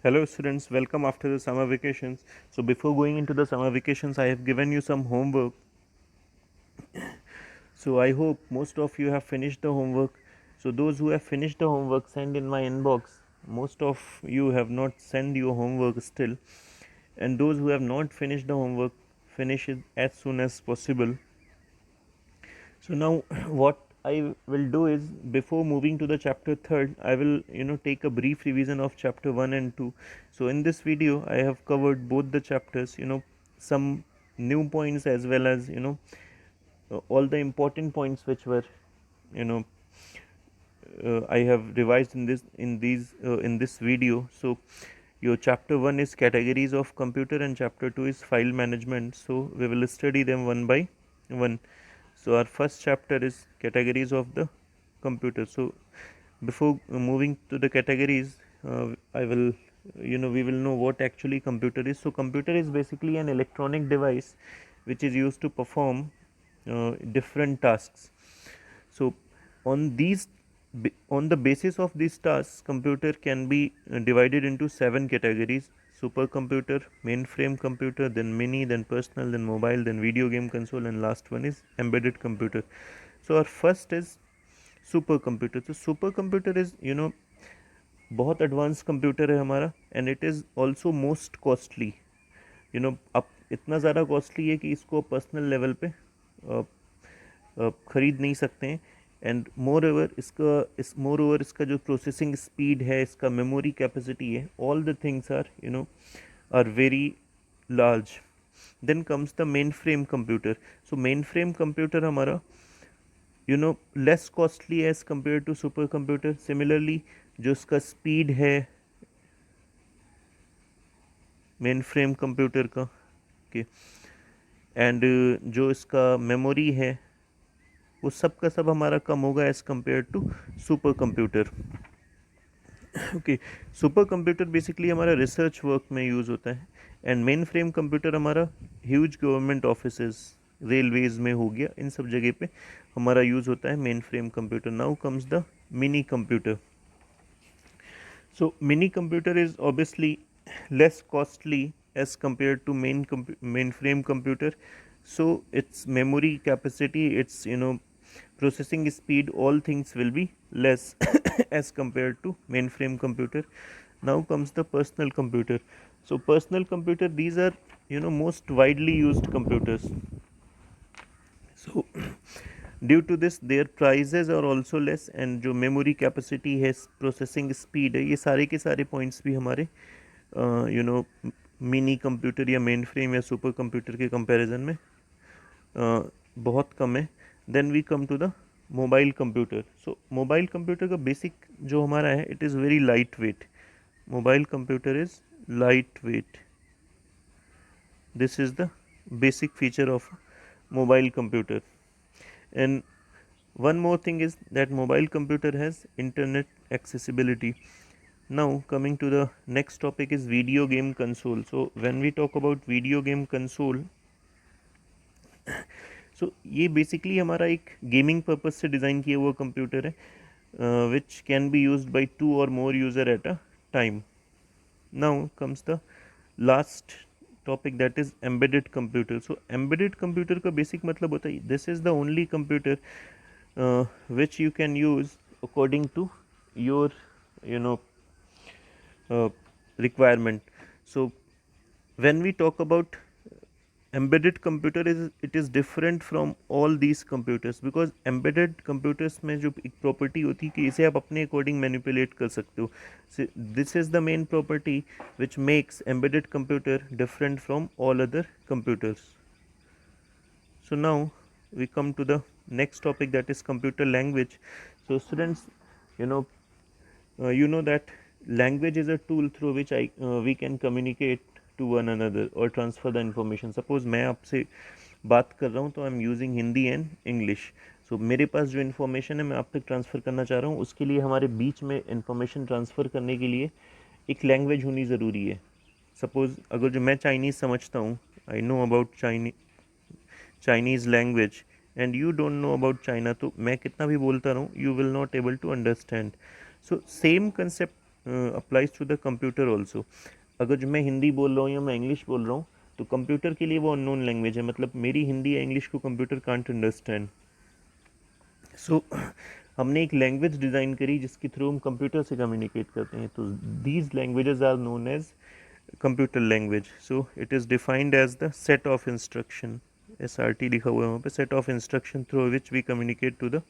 Hello students, welcome after the summer vacations. So before going into the summer vacations, I have given you some homework. So I hope most of you have finished the homework. So those who have finished the homework, send in my inbox. Most of you have not sent your homework still. And those who have not finished the homework, finish it as soon as possible. So now what I will do is, before moving to the chapter third, I will take a brief revision of chapter 1 and 2. So in this video I have covered both the chapters, some new points as well as all the important points which were you know I have revised in this video. So your chapter 1 is categories of computer and chapter 2 is file management. So we will study them one by one. So our first chapter is categories of the computer. So before moving to the categories, I will we will know what actually computer is. So computer is basically an electronic device which is used to perform different tasks. So on these on the basis of these tasks, computer can be divided into 7 categories: supercomputer, mainframe computer, then mini, then personal, then mobile, then video game console, and last one is embedded computer. So our first is super computer. तो super computer is बहुत advance computer है हमारा, and it is also most costly. अब इतना ज़्यादा costly है कि इसको पर्सनल लेवल पे ख़रीद नहीं सकते हैं. एंड मोर ओवर इसका जो प्रोसेसिंग स्पीड है, इसका मेमोरी कैपेसिटी है, all the things are very large. Then comes the main frame computer. So main frame computer हमारा less costly as compared to super computer. Similarly, जो इसका speed है main frame computer का, okay, and जो इसका memory है वो सब का सब हमारा कम होगा as compare to super computer. Okay, super computer basically हमारा रिसर्च वर्क में यूज़ होता है, एंड मेन फ्रेम कंप्यूटर हमारा ह्यूज गवर्नमेंट ऑफिसेस, रेलवेज में हो गया, इन सब जगह पे हमारा यूज़ होता है main frame computer. Now comes the mini computer. So mini computer is obviously less costly as compared to mainframe computer. So its memory capacity, its processing speed, all things will be less as compared to mainframe computer. Now comes the personal computer. So personal computer, these are most widely used computers. So due to this their prices are also less, and जो memory capacity है, processing speed है, ये सारे के सारे points भी हमारे mini computer या मेन फ्रेम या सुपर कंप्यूटर के कंपैरिजन में बहुत कम है. Then we come to the mobile computer. So mobile computer का बेसिक जो हमारा है, it is very light weight. Mobile computer is light weight. This is the basic feature of mobile computer. And one more thing is that mobile computer has internet accessibility. Now coming to the next topic is video game console. So when we talk about video game console, so ये basically हमारा एक gaming purpose से design किया हुआ computer है, which can be used by 2 or more user at a time. Now comes the last topic, that is embedded computer. So embedded computer का basic मतलब होता है, this is the only computer which you can use according to your requirement. So when we talk about embedded computer, it is different from all these computers, because embedded computers में जो एक property होती है कि इसे आप अपने according manipulate कर सकते हो. So this is the main property which makes embedded computer different from all other computers. So now we come to the next topic, that is computer language. So students, you know that language is a tool through which we can communicate to one another or transfer the information. Suppose मैं आपसे बात कर रहा हूँ तो I am using Hindi and English. So मेरे पास जो इन्फॉर्मेशन है मैं आप तक ट्रांसफ़र करना चाह रहा हूँ, उसके लिए हमारे बीच में इन्फॉर्मेशन ट्रांसफ़र करने के लिए एक लैंग्वेज होनी ज़रूरी है. सपोज़ अगर जो मैं चाइनीज़ समझता हूँ, I know about Chinese language, and you don't know about China, तो मैं कितना भी बोलता रहूँ, you will not able to understand. So same concept applies to the computer also. अगर जो मैं हिंदी बोल रहा हूँ या मैं इंग्लिश बोल रहा हूँ तो कंप्यूटर के लिए वो अननोन लैंग्वेज है, मतलब मेरी हिंदी या इंग्लिश को कंप्यूटर कांट अंडरस्टैंड. सो हमने एक लैंग्वेज डिज़ाइन करी जिसके थ्रू हम कंप्यूटर से कम्युनिकेट करते हैं. तो these languages are known as computer language. So it is defined as the set of instruction. SRT लिखा हुआ है वहाँ पे, set of instruction through which we communicate to the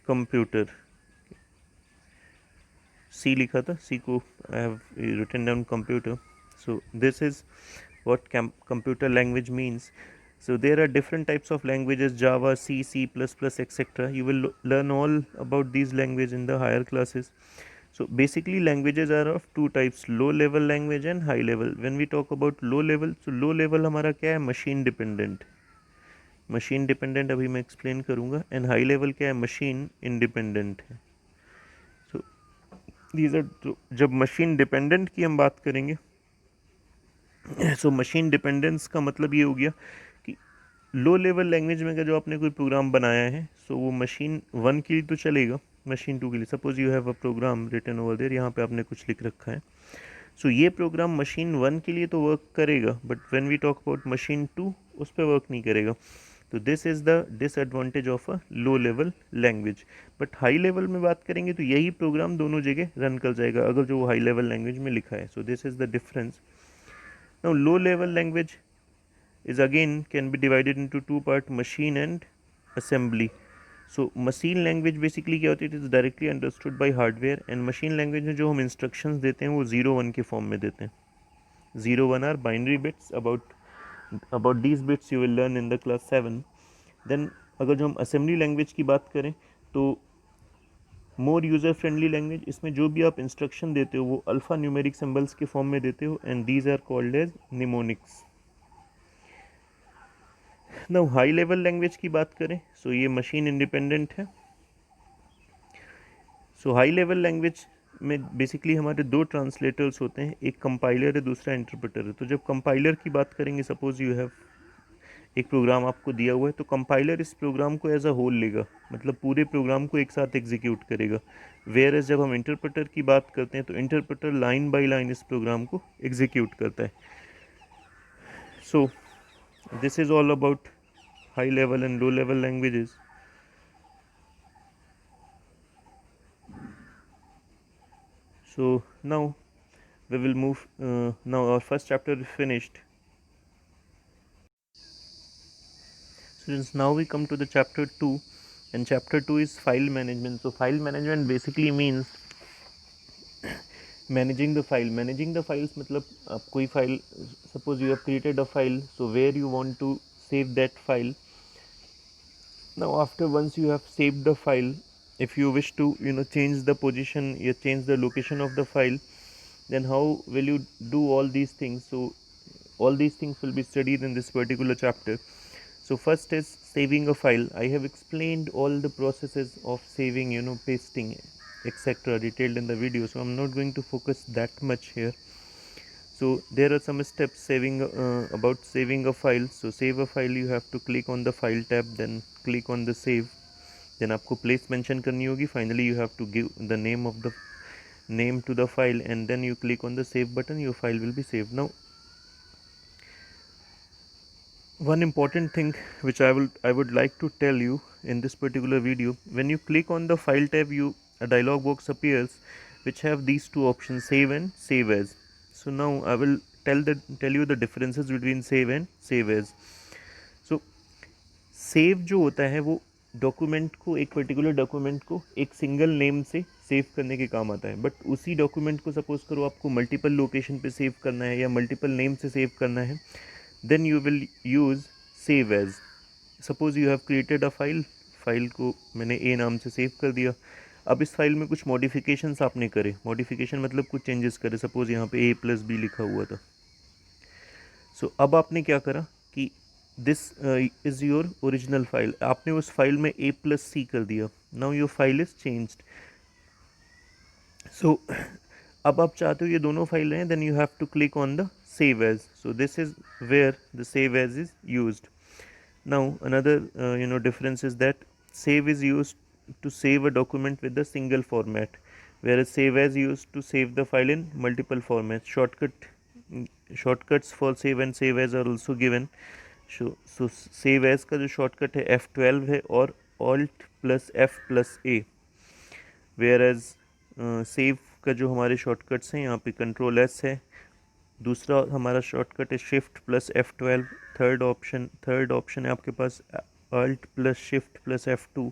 computer. C लिखा था, C को I have written down computer. So this is what computer language means. So there are different types of languages: Java, C, C++, etc. You will learn all about these languages in the higher classes. So basically languages are of two types: low level language and high level. When we talk about low level, so low level हमारा क्या है? Machine dependent. Machine dependent अभी मैं explain करूँगा. And high level क्या है? Machine independent है. So these are जब machine dependent की हम बात करेंगे, सो मशीन डिपेंडेंस का मतलब ये हो गया कि लो लेवल लैंग्वेज में अगर जो आपने कोई प्रोग्राम बनाया है, सो वो मशीन 1 के लिए तो चलेगा, मशीन 2 के लिए. Suppose you have a program written over there, यहाँ पे आपने कुछ लिख रखा है. सो ये प्रोग्राम मशीन 1 के लिए तो वर्क करेगा, but when we talk about machine 2 उस पर वर्क नहीं करेगा. तो this is the disadvantage of a low level language. But high level में बात करेंगे तो यही प्रोग्राम दोनों जगह रन कर जाएगा अगर जो हाई लेवल लैंग्वेज में लिखा है. So this is the difference. Now low level language is again can be divided into two parts: machine and assembly. So machine language basically क्या होती है? It is directly understood by hardware. And machine language में जो हम instructions देते हैं वो 0 1 के form में देते हैं. 0 1 are binary bits. About these bits you will learn in the class 7. Then अगर जो हम assembly language की बात करें तो मोर यूज़र फ्रेंडली लैंग्वेज. इसमें जो भी आप इंस्ट्रक्शन देते हो वो अल्फ़ा न्यूमेरिक सिंबल्स के फॉर्म में देते हो, and these are called as mnemonics. Now high level language की बात करें सो ये मशीन इंडिपेंडेंट है. सो हाई लेवल लैंग्वेज में बेसिकली हमारे दो ट्रांसलेटर्स होते हैं, एक कंपाइलर है, दूसरा इंटरप्रेटर है. तो जब कंपाइलर की बात करेंगे, सपोज यू हैव एक प्रोग्राम आपको दिया हुआ है, तो कंपाइलर इस प्रोग्राम को एज अ होल लेगा, मतलब पूरे प्रोग्राम को एक साथ एग्जीक्यूट करेगा. वेयर एज जब हम इंटरप्रेटर की बात करते हैं तो इंटरप्रेटर लाइन बाय लाइन इस प्रोग्राम को एग्जीक्यूट करता है. So this is all about high level and low level languages. So now we will move. Now our first chapter is finished. Students, now we come to the chapter 2, and chapter 2 is file management. So file management basically means managing the file. Managing the files मतलब आप कोई file, suppose you have created a file, so where you want to save that file. Now after once you have saved the file, if you wish to change the position, you change the location of the file, then how will you do all these things? So all these things will be studied in this particular chapter. So first is saving a file. I have explained all the processes of saving, pasting, etc. detailed in the video, so I'm not going to focus that much here. So there are some steps about saving a file. So save a file, you have to click on the file tab, then click on the save, then आपको place mention करनी होगी. Finally you have to give the name to the file, and then you click on the save button. Your file will be saved. Now one important thing which I would like to tell you in this particular video: when you click on the file tab, a dialog box appears which have these two options, save and save as. So now I will tell you the differences between save and save as. So save जो होता है वो document को, एक particular document को एक single name से save करने के काम आता है. बट उसी डॉक्यूमेंट को सपोज करो आपको मल्टीपल लोकेशन पे सेव करना है या मल्टीपल नेम से सेव करना है, then you will use save as. Suppose you have created a file को मैंने ए नाम से सेव कर दिया. अब इस फाइल में कुछ मॉडिफिकेशंस आपने करे, मॉडिफिकेशन मतलब कुछ चेंजेस करे. सपोज यहाँ पे a+b लिखा हुआ था. सो अब आपने क्या करा कि this is your original file, आपने उस फाइल में a+c कर दिया. Now your file is changed. So अब आप चाहते हो ये दोनों फाइल हैं, then you have to click on the save as. So this is where the save as is used. Now another difference is that save is used to save a document with a single format. whereas save as used to save the file in multiple formats. Shortcuts for save and save as are also given. So save as का जो shortcut है F12 है और Alt plus F plus A, whereas save का जो हमारे shortcuts हैं यहाँ पे Control S है. दूसरा हमारा शॉर्टकट है shift plus F12. Third option है आपके पास alt plus shift plus F2.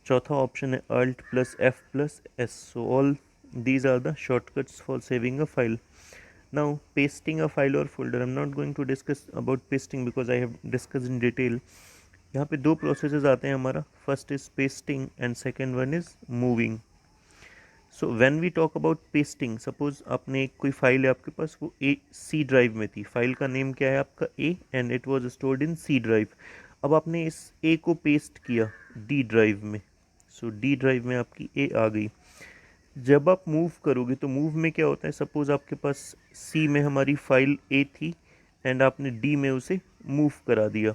चौथा ऑप्शन है alt plus F plus S. So all these are the shortcuts for saving a file. Now pasting a file or folder, I'm not going to discuss about pasting because I have discussed in detail. यहाँ पे दो processes आते हैं हमारा. First is pasting and second one is moving. So when we talk about pasting, suppose आपने एक कोई file है आपके पास, वो ए सी ड्राइव में थी. फाइल का नेम क्या है आपका A and it was stored in C drive. अब आपने इस ए को पेस्ट किया डी ड्राइव में. सो डी ड्राइव में आपकी ए आ गई. जब आप मूव करोगे तो मूव में क्या होता है, सपोज आपके पास सी में हमारी फाइल ए थी एंड आपने डी में उसे मूव करा दिया.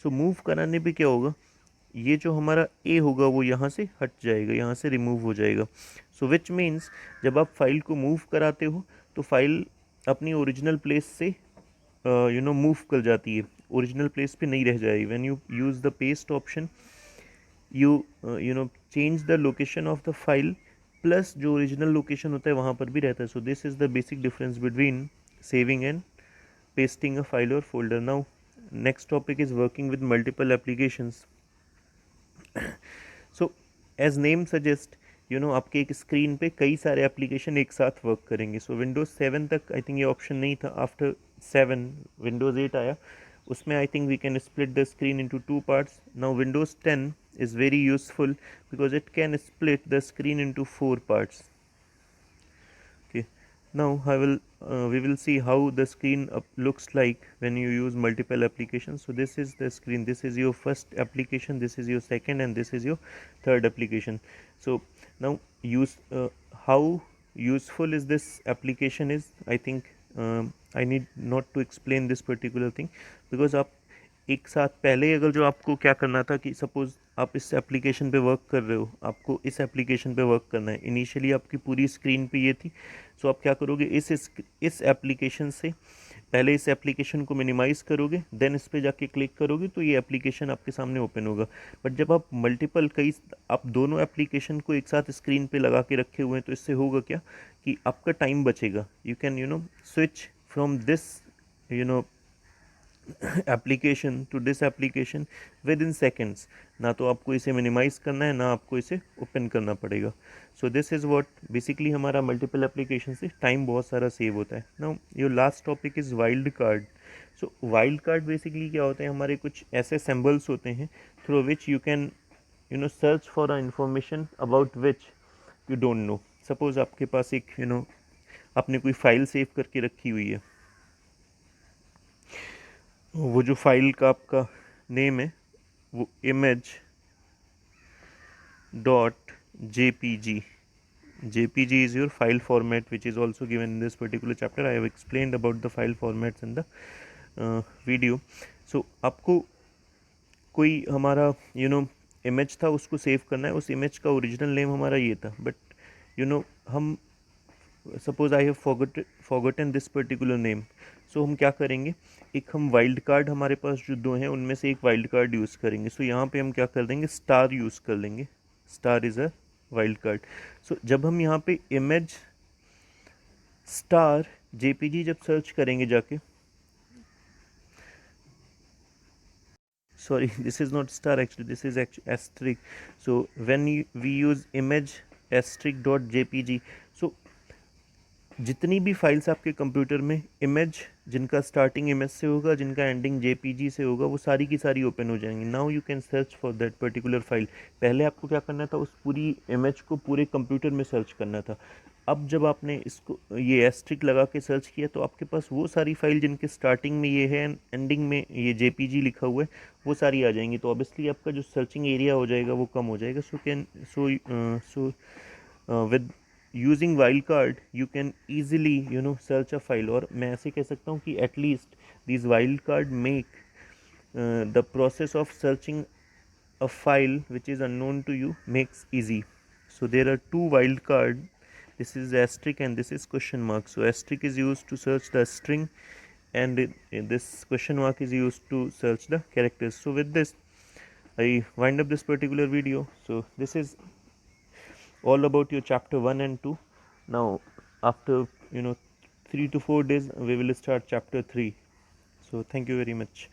सो मूव कराने पे क्या होगा, ये जो हमारा ए होगा वो यहाँ से हट जाएगा, यहाँ से रिमूव हो जाएगा. सो विच मीन्स जब आप फाइल को मूव कराते हो तो फाइल अपनी ओरिजिनल प्लेस से मूव कर जाती है, ओरिजिनल प्लेस पे नहीं रह जाएगी. When you use the paste option you change the location of the file, plus जो ओरिजिनल लोकेशन होता है वहाँ पर भी रहता है. So this is the basic difference between saving and pasting a file और folder. Now next topic is working with multiple applications. So as name suggest आपके एक स्क्रीन पे कई सारे एप्लीकेशन एक साथ वर्क करेंगे. सो विंडोज़ 7 तक आई थिंक ये ऑप्शन नहीं था. आफ्टर 7 विंडोज़ 8 आया, उसमें I think we can split the screen into 2 parts. Now Windows 10 is very useful because it can split the screen into 4 parts. Okay, now we will see how the screen looks like when you use multiple applications. So this is the screen, this is your first application, this is your second, and this is your third application. So now how useful is this application is, I think I need not to explain this particular thing because आप एक साथ पहले अगर जो आपको क्या करना था कि सपोज आप इस एप्लीकेशन पे वर्क कर रहे हो, आपको इस एप्लीकेशन पे वर्क करना है. इनिशियली आपकी पूरी स्क्रीन पे ये थी. सो आप क्या करोगे, इस एप्लीकेशन से पहले इस एप्लीकेशन को मिनिमाइज़ करोगे, देन इस पे जाके क्लिक करोगे तो ये एप्लीकेशन आपके सामने ओपन होगा. बट जब आप आप दोनों एप्लीकेशन को एक साथ स्क्रीन पे लगा के रखे हुए हैं तो इससे होगा क्या कि आपका टाइम बचेगा. You can switch from this application to this application within seconds. ना तो आपको इसे मिनिमाइज़ करना है, ना आपको इसे ओपन करना पड़ेगा. सो दिस इज़ व्हाट बेसिकली हमारा मल्टीपल एप्लीकेशन से टाइम बहुत सारा सेव होता है. Now your last topic is wild card. So wild card basically क्या होते हैं, हमारे कुछ ऐसे सिंबल्स होते हैं through which you can search for a information about which you don't no. Suppose आपके पास एक आपने कोई फाइल सेव करके रखी हुई है, वो जो फाइल का आपका नेम है वो image dot jpg. jpg is your file format which is also given in this particular chapter. I have explained about the file formats in the video. So आपको कोई हमारा इमेज था उसको सेव करना है, उस इमेज का ओरिजिनल नेम हमारा ये था, बट हम suppose I have forgotten this particular name. So हम क्या करेंगे, एक हम वाइल्ड कार्ड, हमारे पास जो दो हैं उनमें से एक वाइल्ड कार्ड यूज़ करेंगे. सो यहाँ पे हम क्या कर देंगे, स्टार यूज़ कर लेंगे. Star is a wild card. So जब हम यहाँ पे इमेज स्टार जेपीजी जब सर्च करेंगे जाके, sorry this is not star actually, this is actually asterisk. So when we use image asterisk dot jpg, so जितनी भी फाइल्स आपके कंप्यूटर में इमेज जिनका स्टार्टिंग इमेज से होगा, जिनका एंडिंग जेपीजी से होगा, वो सारी की सारी ओपन हो जाएंगी. Now you can search for that particular file. पहले आपको क्या करना था, उस पूरी इमेज को पूरे कंप्यूटर में सर्च करना था. अब जब आपने इसको ये एस्ट्रिक लगा के सर्च किया तो आपके पास वो सारी फाइल जिनके स्टार्टिंग में ये है, एंडिंग में ये जेपीजी लिखा हुआ है, वो सारी आ जाएंगी. तो ऑब्वियसली आपका जो सर्चिंग एरिया हो जाएगा वो कम हो जाएगा. So with using wild card you can easily search a file. और मैं ऐसे कह सकता हूँ कि at least this wild card make the process of searching a file which is unknown to you makes easy. So there are two wildcard this is asterisk and this is question mark. So asterisk is used to search the string, and this question mark is used to search the characters. So with this I wind up this particular video. So this is all about your chapter 1 and 2. Now after 3 to 4 days we will start chapter 3. So thank you very much.